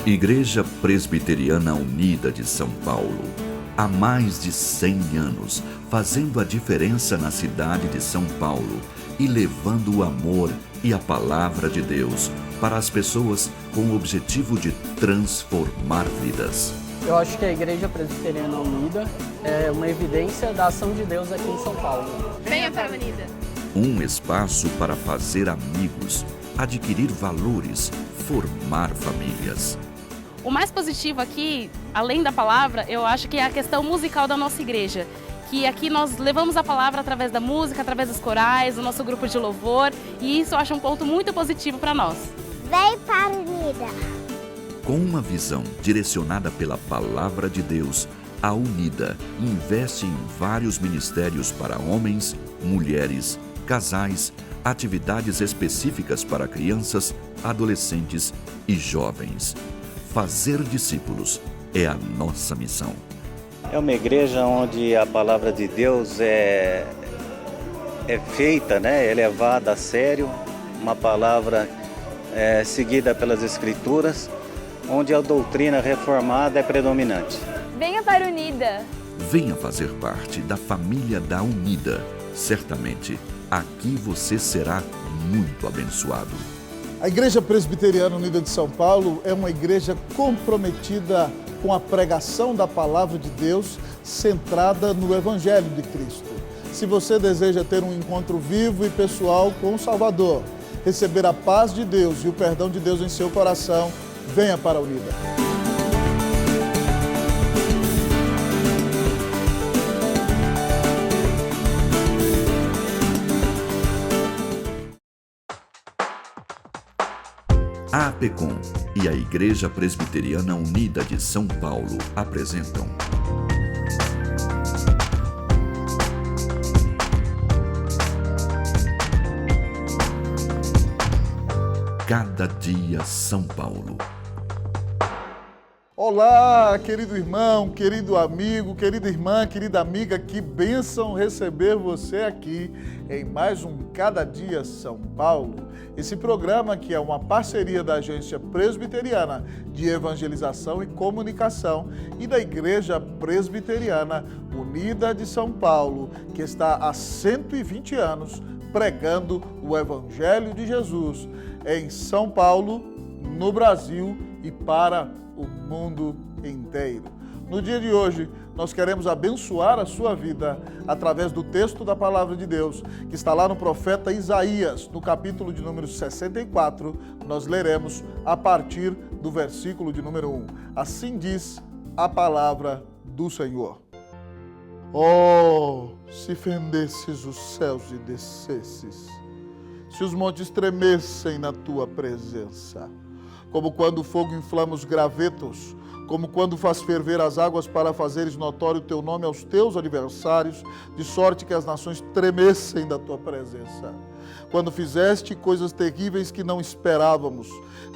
Igreja Presbiteriana Unida de São Paulo. Há mais de 100 anos, fazendo a diferença na cidade de São Paulo e levando o amor e a palavra de Deus para as pessoas com o objetivo de transformar vidas. Eu acho que a Igreja Presbiteriana Unida é uma evidência da ação de Deus aqui em São Paulo. Venha para a Unida. Um espaço para fazer amigos, adquirir valores, formar famílias. O mais positivo aqui, além da palavra, eu acho que é a questão musical da nossa igreja. Que aqui nós levamos a palavra através da música, através dos corais, do nosso grupo de louvor. E isso eu acho um ponto muito positivo para nós. Vem para a Unida. Com uma visão direcionada pela Palavra de Deus, a Unida investe em vários ministérios para homens, mulheres, casais, atividades específicas para crianças, adolescentes e jovens. Fazer discípulos é a nossa missão. É uma igreja onde a palavra de Deus é feita, é levada a sério, uma palavra seguida pelas Escrituras, onde a doutrina reformada é predominante. Venha para a Unida. Venha fazer parte da família da Unida. Certamente, aqui você será muito abençoado. A Igreja Presbiteriana Unida de São Paulo é uma igreja comprometida com a pregação da Palavra de Deus, centrada no Evangelho de Cristo. Se você deseja ter um encontro vivo e pessoal com o Salvador, receber a paz de Deus e o perdão de Deus em seu coração, venha para a Unida. A APECOM e a Igreja Presbiteriana Unida de São Paulo apresentam Cada Dia São Paulo. Olá, querido irmão, querido amigo, querida irmã, querida amiga, que bênção receber você aqui em mais um Cada Dia São Paulo. Esse programa que é uma parceria da Agência Presbiteriana de Evangelização e Comunicação e da Igreja Presbiteriana Unida de São Paulo, que está há 120 anos pregando o Evangelho de Jesus em São Paulo, no Brasil e para o mundo inteiro. No dia de hoje, nós queremos abençoar a sua vida através do texto da Palavra de Deus, que está lá no profeta Isaías, no capítulo de número 64, nós leremos a partir do versículo de número 1. Assim diz a palavra do Senhor. Oh, se fendesses os céus e descesses, se os montes tremessem na tua presença, como quando o fogo inflama os gravetos, como quando faz ferver as águas para fazeres notório o teu nome aos teus adversários, de sorte que as nações tremessem da tua presença. Quando fizeste coisas terríveis que não esperávamos,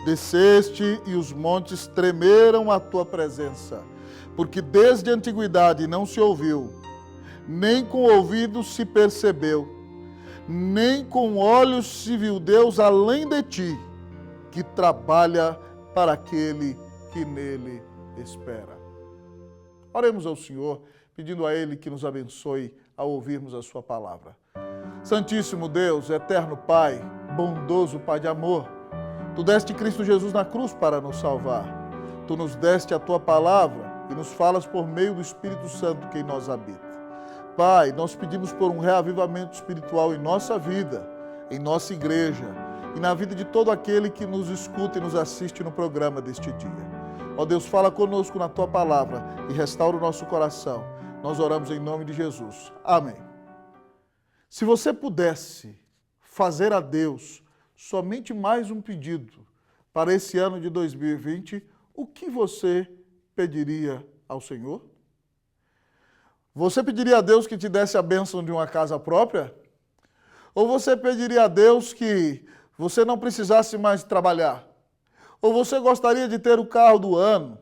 desceste e os montes tremeram à tua presença, porque desde a antiguidade não se ouviu, nem com ouvidos se percebeu, nem com olhos se viu Deus além de ti, que trabalha para aquele que nele espera. Oremos ao Senhor, pedindo a Ele que nos abençoe ao ouvirmos a sua palavra. Santíssimo Deus, eterno Pai, bondoso Pai de amor, Tu deste Cristo Jesus na cruz para nos salvar. Tu nos deste a Tua palavra e nos falas por meio do Espírito Santo que em nós habita. Pai, nós pedimos por um reavivamento espiritual em nossa vida, em nossa igreja, e na vida de todo aquele que nos escuta e nos assiste no programa deste dia. Ó Deus, fala conosco na Tua palavra e restaura o nosso coração. Nós oramos em nome de Jesus. Amém. Se você pudesse fazer a Deus somente mais um pedido para esse ano de 2020, o que você pediria ao Senhor? Você pediria a Deus que te desse a bênção de uma casa própria? Ou você pediria a Deus que você não precisasse mais trabalhar? Ou você gostaria de ter o carro do ano?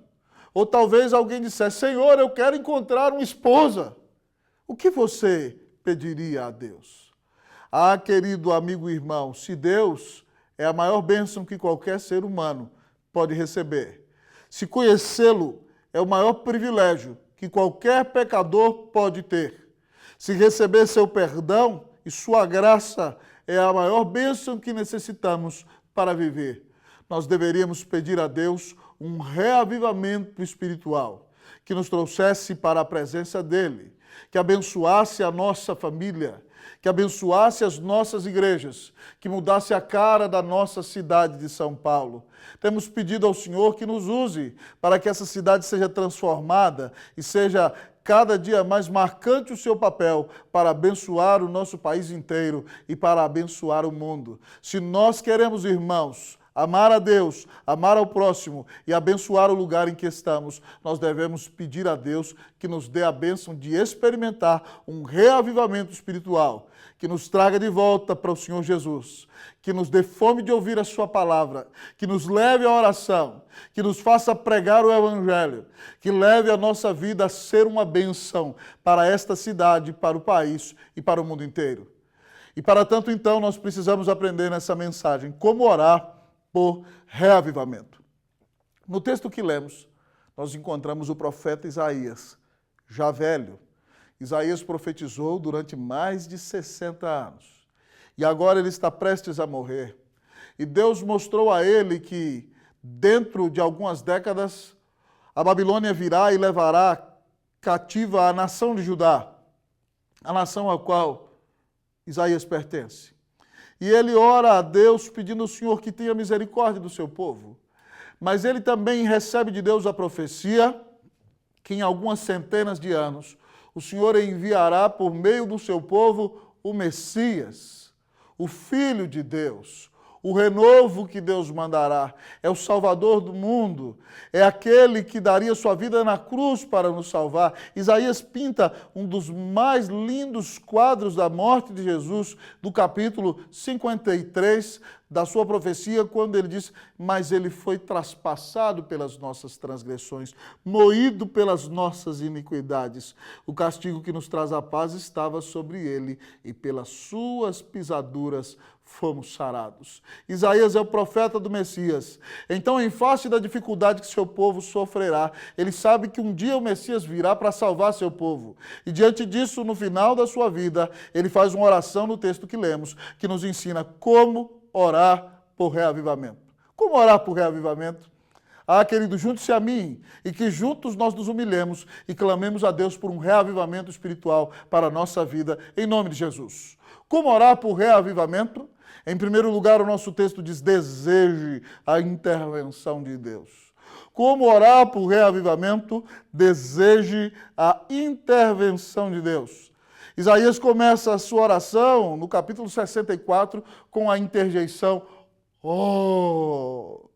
Ou talvez alguém dissesse, Senhor, eu quero encontrar uma esposa. O que você pediria a Deus? Ah, querido amigo e irmão, se Deus é a maior bênção que qualquer ser humano pode receber, Se conhecê-lo é o maior privilégio que qualquer pecador pode ter. Se receber seu perdão e sua graça é a maior bênção que necessitamos para viver. Nós deveríamos pedir a Deus um reavivamento espiritual, que nos trouxesse para a presença dEle, que abençoasse a nossa família, que abençoasse as nossas igrejas, que mudasse a cara da nossa cidade de São Paulo. Temos pedido ao Senhor que nos use para que essa cidade seja transformada e seja cada dia mais marcante o seu papel para abençoar o nosso país inteiro e para abençoar o mundo. Se nós queremos, irmãos, amar a Deus, amar ao próximo e abençoar o lugar em que estamos, nós devemos pedir a Deus que nos dê a bênção de experimentar um reavivamento espiritual, que nos traga de volta para o Senhor Jesus, que nos dê fome de ouvir a sua palavra, que nos leve à oração, que nos faça pregar o Evangelho, que leve a nossa vida a ser uma bênção para esta cidade, para o país e para o mundo inteiro. E para tanto, então, nós precisamos aprender nessa mensagem como orar por reavivamento. No texto que lemos, nós encontramos o profeta Isaías, já velho. Isaías profetizou durante mais de 60 anos. E agora ele está prestes a morrer. E Deus mostrou a ele que, dentro de algumas décadas, a Babilônia virá e levará cativa a nação de Judá, a nação a qual Isaías pertence. E ele ora a Deus pedindo ao Senhor que tenha misericórdia do seu povo. Mas ele também recebe de Deus a profecia que em algumas centenas de anos o Senhor enviará por meio do seu povo o Messias, o Filho de Deus, o renovo que Deus mandará. É o Salvador do mundo, é aquele que daria sua vida na cruz para nos salvar. Isaías pinta um dos mais lindos quadros da morte de Jesus, do capítulo 53 da sua profecia, quando ele diz: mas ele foi traspassado pelas nossas transgressões, moído pelas nossas iniquidades. O castigo que nos traz a paz estava sobre ele, e pelas suas pisaduras fomos sarados. Isaías é o profeta do Messias. Então, em face da dificuldade que seu povo sofrerá, ele sabe que um dia o Messias virá para salvar seu povo. E diante disso, no final da sua vida, ele faz uma oração no texto que lemos, que nos ensina como orar por reavivamento. Como orar por reavivamento? Ah, querido, junte-se a mim e que juntos nós nos humilhemos e clamemos a Deus por um reavivamento espiritual para a nossa vida, em nome de Jesus. Como orar por reavivamento? Em primeiro lugar, o nosso texto diz: deseje a intervenção de Deus. Como orar por reavivamento? Deseje a intervenção de Deus. Isaías começa a sua oração no capítulo 64 com a interjeição "Oh".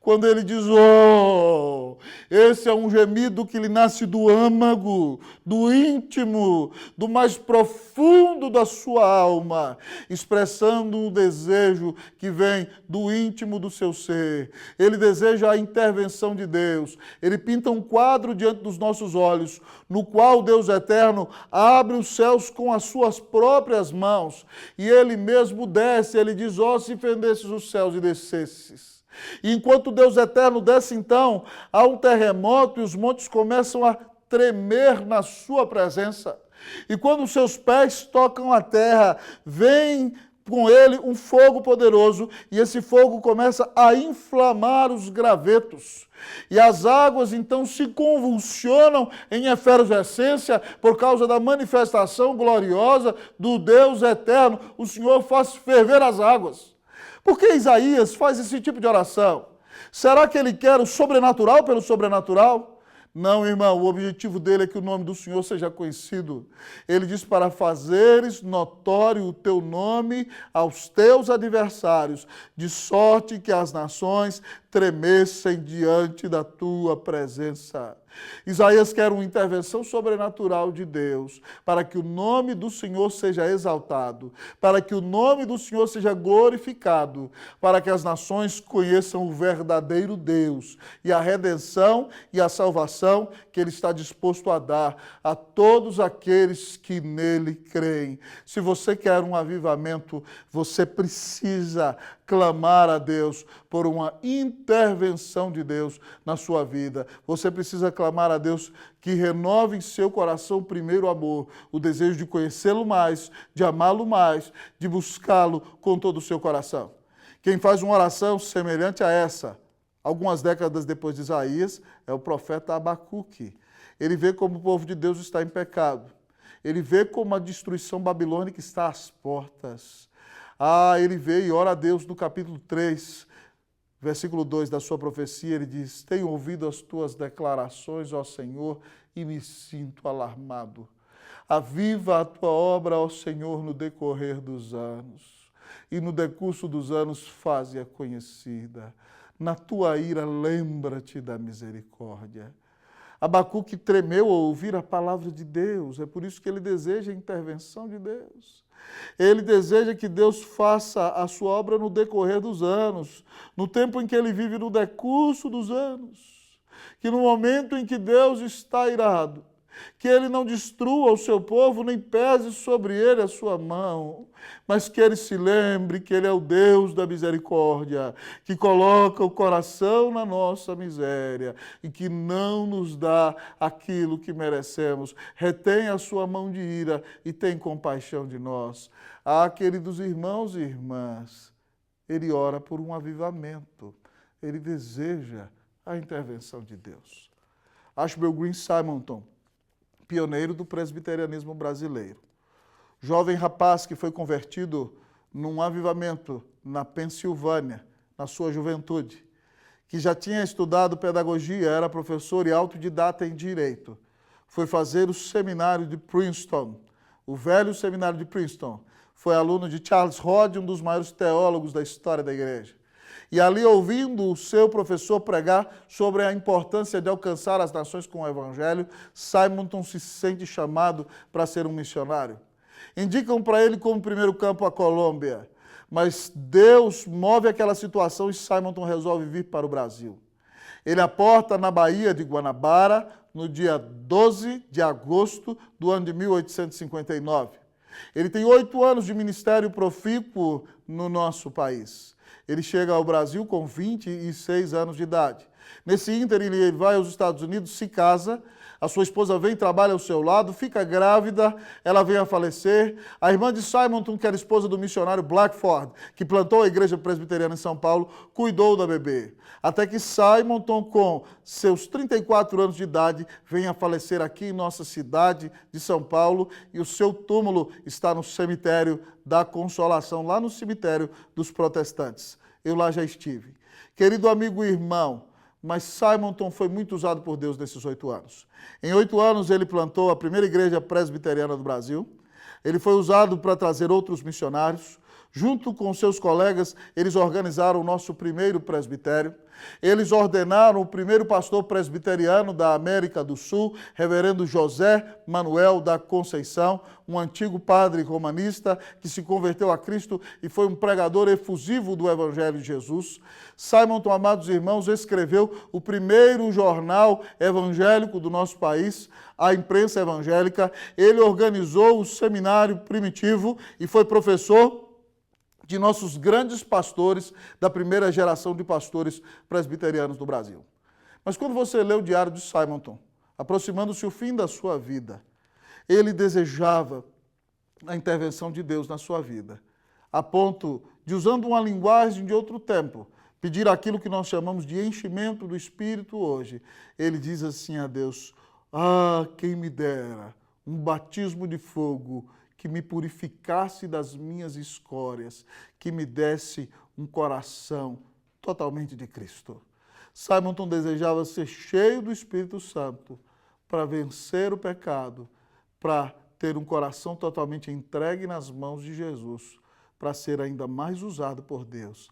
Quando ele diz "Oh", esse é um gemido que lhe nasce do âmago, do íntimo, do mais profundo da sua alma, expressando um desejo que vem do íntimo do seu ser. Ele deseja a intervenção de Deus. Ele pinta um quadro diante dos nossos olhos, no qual Deus eterno abre os céus com as suas próprias mãos, e ele mesmo desce. Ele diz: "Ó, se fendesses os céus e descesses". E enquanto Deus eterno desce, então, há um terremoto e os montes começam a tremer na sua presença. E quando os seus pés tocam a terra, vem com ele um fogo poderoso, e esse fogo começa a inflamar os gravetos. E as águas então se convulsionam em efervescência por causa da manifestação gloriosa do Deus eterno. O Senhor faz ferver as águas. Por que Isaías faz esse tipo de oração? Será que ele quer o sobrenatural pelo sobrenatural? Não, irmão, o objetivo dele é que o nome do Senhor seja conhecido. Ele diz: para fazeres notório o teu nome aos teus adversários, de sorte que as nações tremessem diante da tua presença. Isaías quer uma intervenção sobrenatural de Deus, para que o nome do Senhor seja exaltado, para que o nome do Senhor seja glorificado, para que as nações conheçam o verdadeiro Deus e a redenção e a salvação que Ele está disposto a dar a todos aqueles que nele creem. Se você quer um avivamento, você precisa clamar a Deus por uma intervenção de Deus na sua vida. Você precisa clamar a Deus que renove em seu coração o primeiro amor, o desejo de conhecê-lo mais, de amá-lo mais, de buscá-lo com todo o seu coração. Quem faz uma oração semelhante a essa, algumas décadas depois de Isaías, é o profeta Abacuque. Ele vê como o povo de Deus está em pecado. Ele vê como a destruição babilônica está às portas. Ele vê e ora a Deus no capítulo 3, versículo 2 da sua profecia, ele diz: tenho ouvido as tuas declarações, ó Senhor, e me sinto alarmado. Aviva a tua obra, ó Senhor, no decorrer dos anos, e no decurso dos anos faze-a conhecida. Na tua ira lembra-te da misericórdia. Abacuque tremeu ao ouvir a palavra de Deus, é por isso que ele deseja a intervenção de Deus. Ele deseja que Deus faça a sua obra no decorrer dos anos, no tempo em que ele vive no decurso dos anos, que no momento em que Deus está irado, que ele não destrua o seu povo, nem pese sobre ele a sua mão, mas que ele se lembre que ele é o Deus da misericórdia, que coloca o coração na nossa miséria e que não nos dá aquilo que merecemos. Retém a sua mão de ira e tem compaixão de nós. Queridos irmãos e irmãs, ele ora por um avivamento, ele deseja a intervenção de Deus. Ashbel Green Simonton, pioneiro do presbiterianismo brasileiro. Jovem rapaz que foi convertido num avivamento na Pensilvânia, na sua juventude, que já tinha estudado pedagogia, era professor e autodidata em direito. Foi fazer o seminário de Princeton, o velho seminário de Princeton. Foi aluno de Charles Hodge, um dos maiores teólogos da história da igreja. E ali, ouvindo o seu professor pregar sobre a importância de alcançar as nações com o evangelho, Simonton se sente chamado para ser um missionário. Indicam para ele como primeiro campo a Colômbia, mas Deus move aquela situação e Simonton resolve vir para o Brasil. Ele aporta na Baía de Guanabara no dia 12 de agosto do ano de 1859. Ele tem 8 anos de ministério profícuo no nosso país. Ele chega ao Brasil com 26 anos de idade. Nesse ínter, ele vai aos Estados Unidos, se casa, a sua esposa vem, trabalha ao seu lado, fica grávida, ela vem a falecer. A irmã de Simonton, que era esposa do missionário Blackford, que plantou a igreja presbiteriana em São Paulo, cuidou da bebê. Até que Simonton, com seus 34 anos de idade, vem a falecer aqui em nossa cidade de São Paulo, e o seu túmulo está no cemitério da Consolação, lá no cemitério dos protestantes. Eu lá já estive. Querido amigo e irmão, mas Simonton foi muito usado por Deus nesses 8 anos. Em 8 anos ele plantou a primeira igreja presbiteriana do Brasil. Ele foi usado para trazer outros missionários. Junto com seus colegas, eles organizaram o nosso primeiro presbitério. Eles ordenaram o primeiro pastor presbiteriano da América do Sul, reverendo José Manuel da Conceição, um antigo padre romanista que se converteu a Cristo e foi um pregador efusivo do Evangelho de Jesus. Simonton, amados irmãos, escreveu o primeiro jornal evangélico do nosso país, a Imprensa Evangélica. Ele organizou o seminário primitivo e foi professor de nossos grandes pastores, da primeira geração de pastores presbiterianos do Brasil. Mas quando você lê o diário de Simonton, aproximando-se o fim da sua vida, ele desejava a intervenção de Deus na sua vida, a ponto de, usando uma linguagem de outro tempo, pedir aquilo que nós chamamos de enchimento do Espírito hoje. Ele diz assim a Deus: quem me dera um batismo de fogo que me purificasse das minhas escórias, que me desse um coração totalmente de Cristo. Simonton desejava ser cheio do Espírito Santo para vencer o pecado, para ter um coração totalmente entregue nas mãos de Jesus, para ser ainda mais usado por Deus.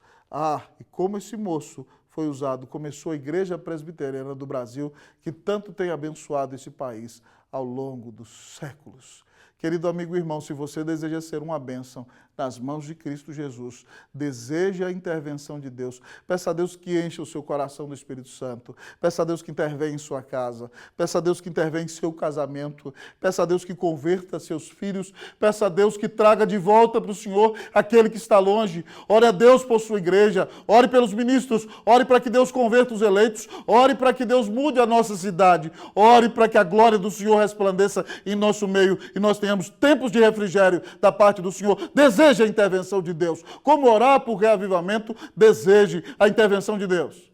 E como esse moço foi usado. Começou a Igreja Presbiteriana do Brasil, que tanto tem abençoado esse país ao longo dos séculos. Querido amigo e irmão, se você deseja ser uma bênção nas mãos de Cristo Jesus, deseja a intervenção de Deus, peça a Deus que encha o seu coração do Espírito Santo, peça a Deus que intervenha em sua casa, peça a Deus que intervenha em seu casamento, peça a Deus que converta seus filhos, peça a Deus que traga de volta para o Senhor aquele que está longe. Ore a Deus por sua igreja, ore pelos ministros, ore para que Deus converta os eleitos, ore para que Deus mude a nossa cidade, ore para que a glória do Senhor resplandeça em nosso meio e nós tenhamos tempos de refrigério da parte do Senhor. Deseje a intervenção de Deus. Como orar por reavivamento, deseje a intervenção de Deus.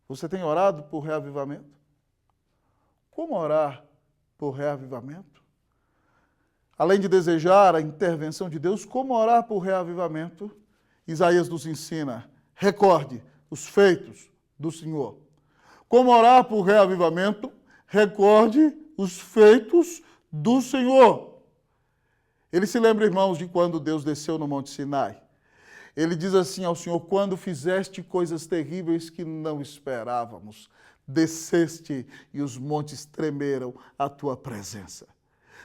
Você tem orado por reavivamento? Como orar por reavivamento? Além de desejar a intervenção de Deus, como orar por reavivamento? Isaías nos ensina, recorde os feitos do Senhor. Como orar por reavivamento? Recorde os feitos do Senhor. Ele se lembra, irmãos, de quando Deus desceu no Monte Sinai. Ele diz assim ao Senhor, quando fizeste coisas terríveis que não esperávamos, desceste e os montes tremeram à tua presença.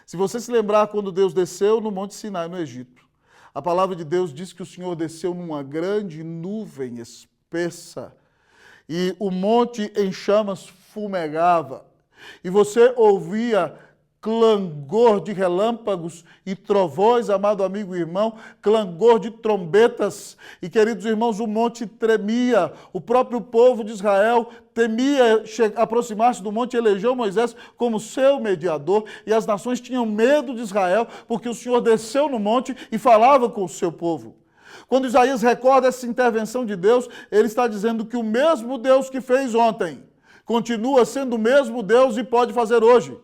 Se você se lembrar quando Deus desceu no Monte Sinai, no Egito, a palavra de Deus diz que o Senhor desceu numa grande nuvem espessa e o monte em chamas fumegava. E você ouvia clangor de relâmpagos e trovões, amado amigo e irmão, clangor de trombetas. E, queridos irmãos, o monte tremia. O próprio povo de Israel temia aproximar-se do monte e elegeu Moisés como seu mediador. E as nações tinham medo de Israel, porque o Senhor desceu no monte e falava com o seu povo. Quando Isaías recorda essa intervenção de Deus, ele está dizendo que o mesmo Deus que fez ontem continua sendo o mesmo Deus e pode fazer hoje.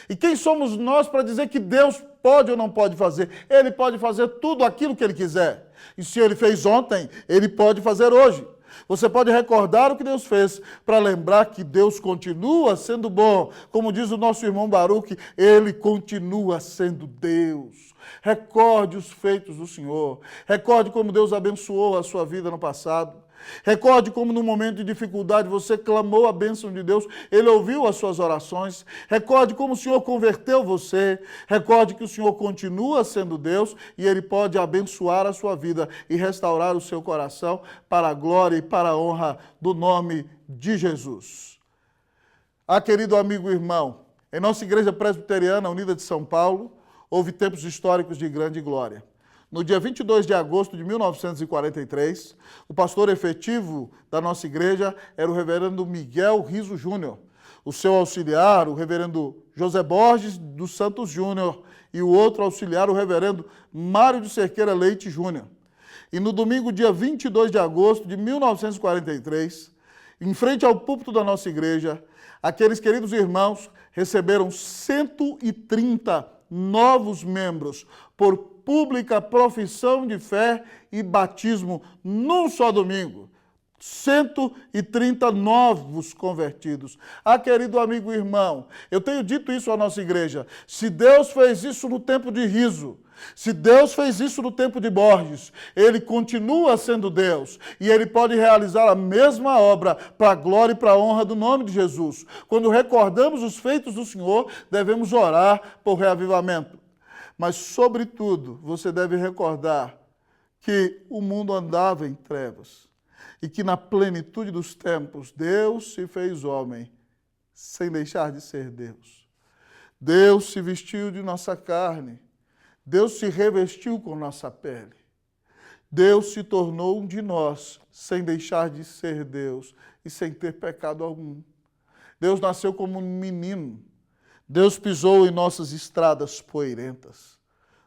E quem somos nós para dizer que Deus pode ou não pode fazer? Ele pode fazer tudo aquilo que Ele quiser. E se Ele fez ontem, Ele pode fazer hoje. Você pode recordar o que Deus fez para lembrar que Deus continua sendo bom. Como diz o nosso irmão Baruque, Ele continua sendo Deus. Recorde os feitos do Senhor. Recorde como Deus abençoou a sua vida no passado. Recorde como no momento de dificuldade você clamou a bênção de Deus, Ele ouviu as suas orações. Recorde como o Senhor converteu você. Recorde que o Senhor continua sendo Deus e Ele pode abençoar a sua vida e restaurar o seu coração para a glória e para a honra do nome de Jesus. Ah, querido amigo e irmão, em nossa Igreja Presbiteriana Unida de São Paulo, houve tempos históricos de grande glória. No dia 22 de agosto de 1943, o pastor efetivo da nossa igreja era o reverendo Miguel Riso Júnior. O seu auxiliar, o reverendo José Borges dos Santos Júnior, e o outro auxiliar, o reverendo Mário de Cerqueira Leite Júnior. E no domingo, dia 22 de agosto de 1943, em frente ao púlpito da nossa igreja, aqueles queridos irmãos receberam 130 novos membros por pública profissão de fé e batismo num só domingo. 130 novos convertidos. Ah, querido amigo e irmão, eu tenho dito isso à nossa igreja. Se Deus fez isso no tempo de Riso, se Deus fez isso no tempo de Borges, Ele continua sendo Deus e Ele pode realizar a mesma obra para a glória e para a honra do nome de Jesus. Quando recordamos os feitos do Senhor, devemos orar por reavivamento. Mas, sobretudo, você deve recordar que o mundo andava em trevas e que na plenitude dos tempos Deus se fez homem sem deixar de ser Deus. Deus se vestiu de nossa carne, Deus se revestiu com nossa pele. Deus se tornou um de nós sem deixar de ser Deus e sem ter pecado algum. Deus nasceu como um menino. Deus pisou em nossas estradas poeirentas.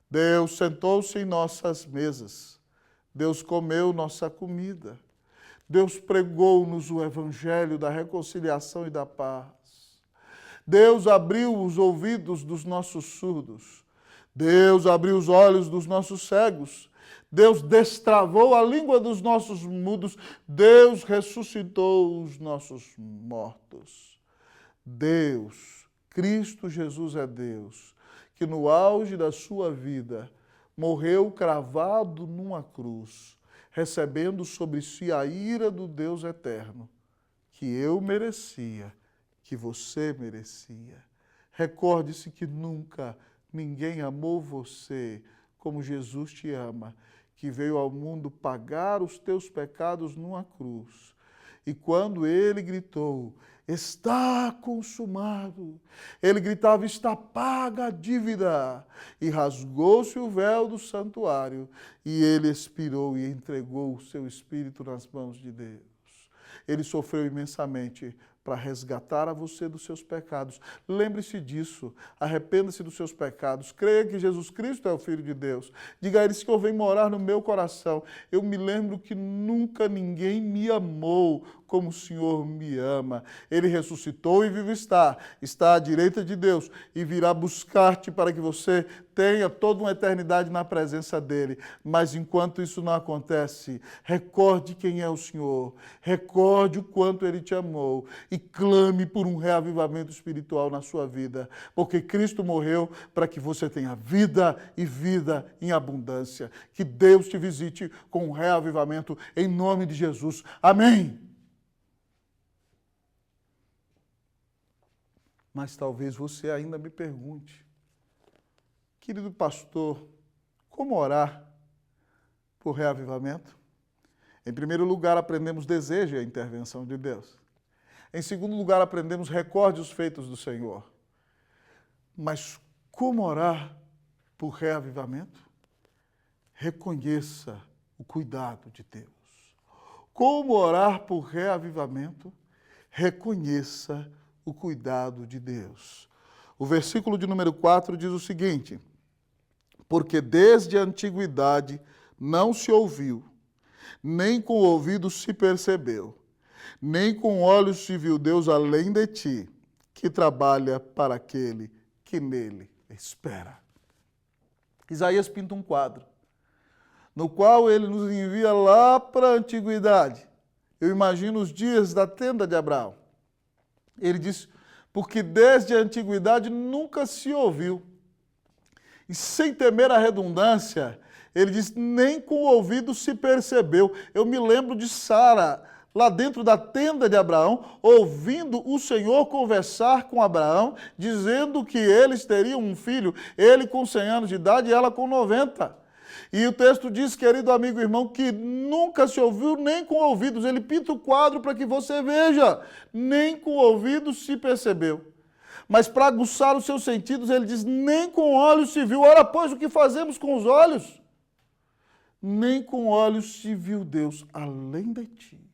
Deus sentou-se em nossas mesas. Deus comeu nossa comida. Deus pregou-nos o evangelho da reconciliação e da paz. Deus abriu os ouvidos dos nossos surdos. Deus abriu os olhos dos nossos cegos. Deus destravou a língua dos nossos mudos. Deus ressuscitou os nossos mortos. Deus, Cristo Jesus é Deus, que no auge da sua vida morreu cravado numa cruz, recebendo sobre si a ira do Deus eterno, que eu merecia, que você merecia. Recorde-se que nunca ninguém amou você como Jesus te ama, que veio ao mundo pagar os teus pecados numa cruz. E quando ele gritou, está consumado, ele gritava, está paga a dívida, e rasgou-se o véu do santuário, e ele expirou e entregou o seu espírito nas mãos de Deus. Ele sofreu imensamente para resgatar a você dos seus pecados. Lembre-se disso, arrependa-se dos seus pecados, creia que Jesus Cristo é o Filho de Deus. Diga a Ele, Senhor, vem morar no meu coração. Eu me lembro que nunca ninguém me amou como o Senhor me ama. Ele ressuscitou e vivo está à direita de Deus e virá buscar-te para que você tenha toda uma eternidade na presença dEle. Mas enquanto isso não acontece, recorde quem é o Senhor, recorde o quanto Ele te amou e clame por um reavivamento espiritual na sua vida, porque Cristo morreu para que você tenha vida e vida em abundância. Que Deus te visite com um reavivamento em nome de Jesus. Amém. Mas talvez você ainda me pergunte, querido pastor, como orar por reavivamento? Em primeiro lugar, aprendemos desejo e a intervenção de Deus. Em segundo lugar, aprendemos recorde os feitos do Senhor. Mas como orar por reavivamento? Reconheça o cuidado de Deus. Como orar por reavivamento? Reconheça o cuidado de Deus. O versículo de número 4 diz o seguinte: porque desde a antiguidade não se ouviu, nem com o ouvido se percebeu, nem com olhos se viu Deus além de ti, que trabalha para aquele que nele espera. Isaías pinta um quadro, no qual ele nos envia lá para a antiguidade. Eu imagino os dias da tenda de Abraão. Ele diz, porque desde a antiguidade nunca se ouviu. E sem temer a redundância, ele diz, nem com o ouvido se percebeu. Eu me lembro de Sara, lá dentro da tenda de Abraão, ouvindo o Senhor conversar com Abraão, dizendo que eles teriam um filho, ele com 100 anos de idade e ela com 90. E o texto diz, querido amigo e irmão, que nunca se ouviu nem com ouvidos. Ele pinta o quadro para que você veja, nem com ouvidos se percebeu. Mas para aguçar os seus sentidos, ele diz, nem com olhos se viu. Ora, pois, o que fazemos com os olhos? Nem com olhos se viu Deus, além de ti,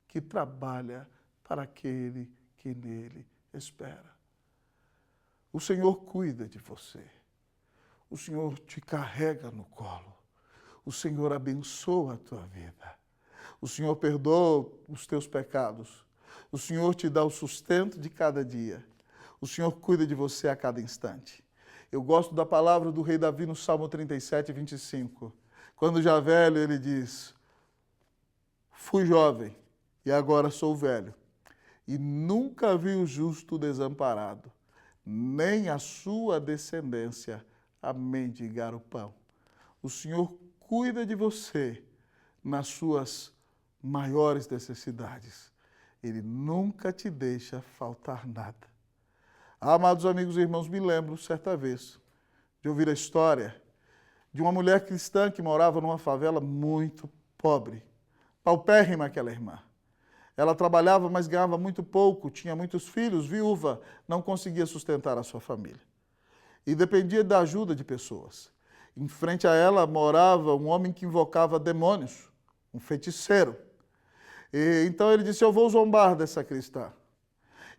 que trabalha para aquele que nele espera. O Senhor cuida de você. O Senhor te carrega no colo. O Senhor abençoa a tua vida. O Senhor perdoa os teus pecados. O Senhor te dá o sustento de cada dia. O Senhor cuida de você a cada instante. Eu gosto da palavra do rei Davi no Salmo 37, 25. Quando já velho, ele diz, fui jovem e agora sou velho, e nunca vi o justo desamparado, nem a sua descendência a mendigar o pão. O Senhor cuida de você nas suas maiores necessidades. Ele nunca te deixa faltar nada. Amados amigos e irmãos, me lembro certa vez de ouvir a história de uma mulher cristã que morava numa favela muito pobre, paupérrima aquela irmã. Ela trabalhava, mas ganhava muito pouco, tinha muitos filhos, viúva, não conseguia sustentar a sua família. E dependia da ajuda de pessoas. Em frente a ela morava um homem que invocava demônios, um feiticeiro. E então ele disse, eu vou zombar dessa cristã.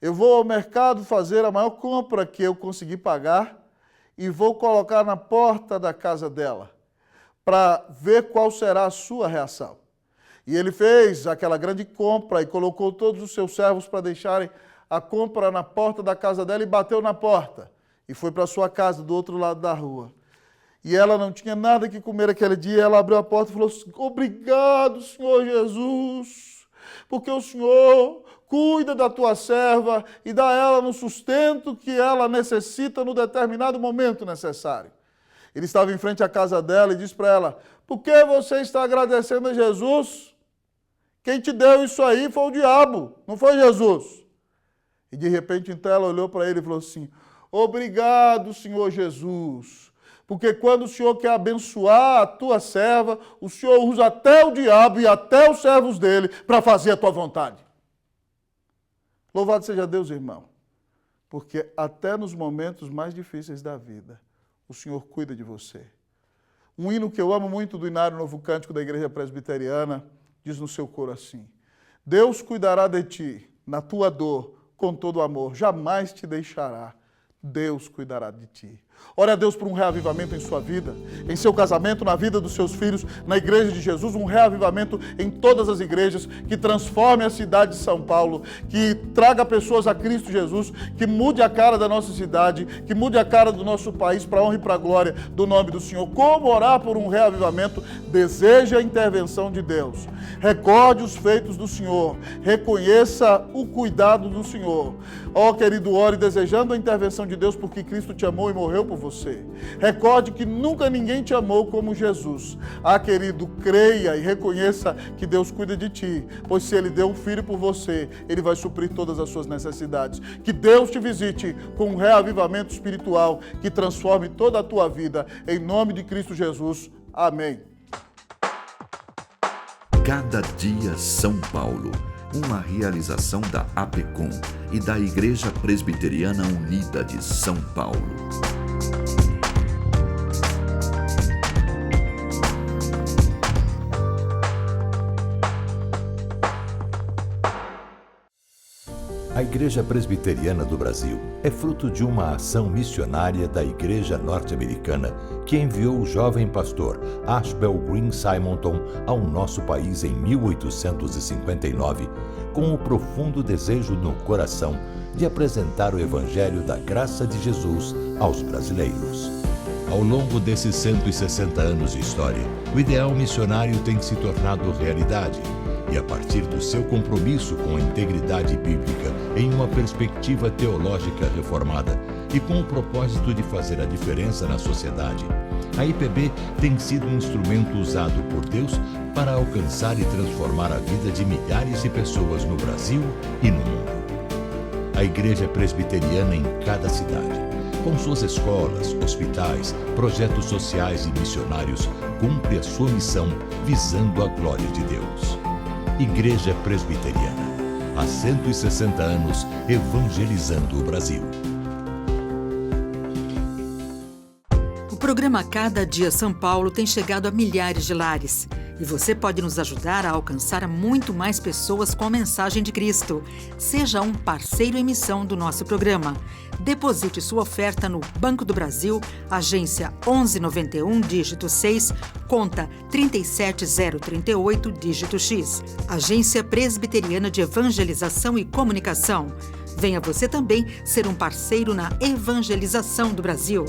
Eu vou ao mercado fazer a maior compra que eu conseguir pagar e vou colocar na porta da casa dela para ver qual será a sua reação. E ele fez aquela grande compra e colocou todos os seus servos para deixarem a compra na porta da casa dela e bateu na porta. E foi para sua casa do outro lado da rua. E ela não tinha nada que comer aquele dia, ela abriu a porta e falou, obrigado, Senhor Jesus, porque o Senhor cuida da tua serva e dá a ela no sustento que ela necessita no determinado momento necessário. Ele estava em frente à casa dela e disse para ela, Por que você está agradecendo a Jesus? Quem te deu isso aí foi o diabo, não foi Jesus. E de repente, então, ela olhou para ele e falou assim: obrigado, Senhor Jesus, porque quando o Senhor quer abençoar a tua serva, o Senhor usa até o diabo e até os servos dele para fazer a tua vontade. Louvado seja Deus, irmão, porque até nos momentos mais difíceis da vida, o Senhor cuida de você. Um hino que eu amo muito do Inário Novo Cântico da Igreja Presbiteriana diz no seu coro assim: Deus cuidará de ti, na tua dor, com todo amor, jamais te deixará. Deus cuidará de ti. Ore a Deus por um reavivamento em sua vida, em seu casamento, na vida dos seus filhos, na igreja de Jesus, um reavivamento em todas as igrejas, que transforme a cidade de São Paulo, que traga pessoas a Cristo Jesus, que mude a cara da nossa cidade, que mude a cara do nosso país para a honra e para a glória do nome do Senhor. Como orar por um reavivamento? Deseja a intervenção de Deus. Recorde os feitos do Senhor, reconheça o cuidado do Senhor. Ó, querido, ore desejando a intervenção de Deus, porque Cristo te amou e morreu por você. Recorde que nunca ninguém te amou como Jesus. Ah, querido, creia e reconheça que Deus cuida de ti, pois se Ele deu um filho por você, Ele vai suprir todas as suas necessidades. Que Deus te visite com um reavivamento espiritual que transforme toda a tua vida. Em nome de Cristo Jesus. Amém. Cada dia São Paulo, uma realização da APECOM e da Igreja Presbiteriana Unida de São Paulo. A Igreja Presbiteriana do Brasil é fruto de uma ação missionária da Igreja Norte-Americana que enviou o jovem pastor Ashbel Green Simonton ao nosso país em 1859, com o profundo desejo no coração de apresentar o Evangelho da graça de Jesus aos brasileiros. Ao longo desses 160 anos de história, o ideal missionário tem se tornado realidade. E a partir do seu compromisso com a integridade bíblica em uma perspectiva teológica reformada e com o propósito de fazer a diferença na sociedade, a IPB tem sido um instrumento usado por Deus para alcançar e transformar a vida de milhares de pessoas no Brasil e no mundo. A Igreja Presbiteriana em cada cidade, com suas escolas, hospitais, projetos sociais e missionários, cumpre a sua missão visando a glória de Deus. Igreja Presbiteriana, há 160 anos, evangelizando o Brasil. O programa Cada Dia São Paulo tem chegado a milhares de lares. E você pode nos ajudar a alcançar muito mais pessoas com a mensagem de Cristo. Seja um parceiro em missão do nosso programa. Deposite sua oferta no Banco do Brasil, agência 1191, dígito 6, conta 37038, dígito X. Agência Presbiteriana de Evangelização e Comunicação. Venha você também ser um parceiro na evangelização do Brasil.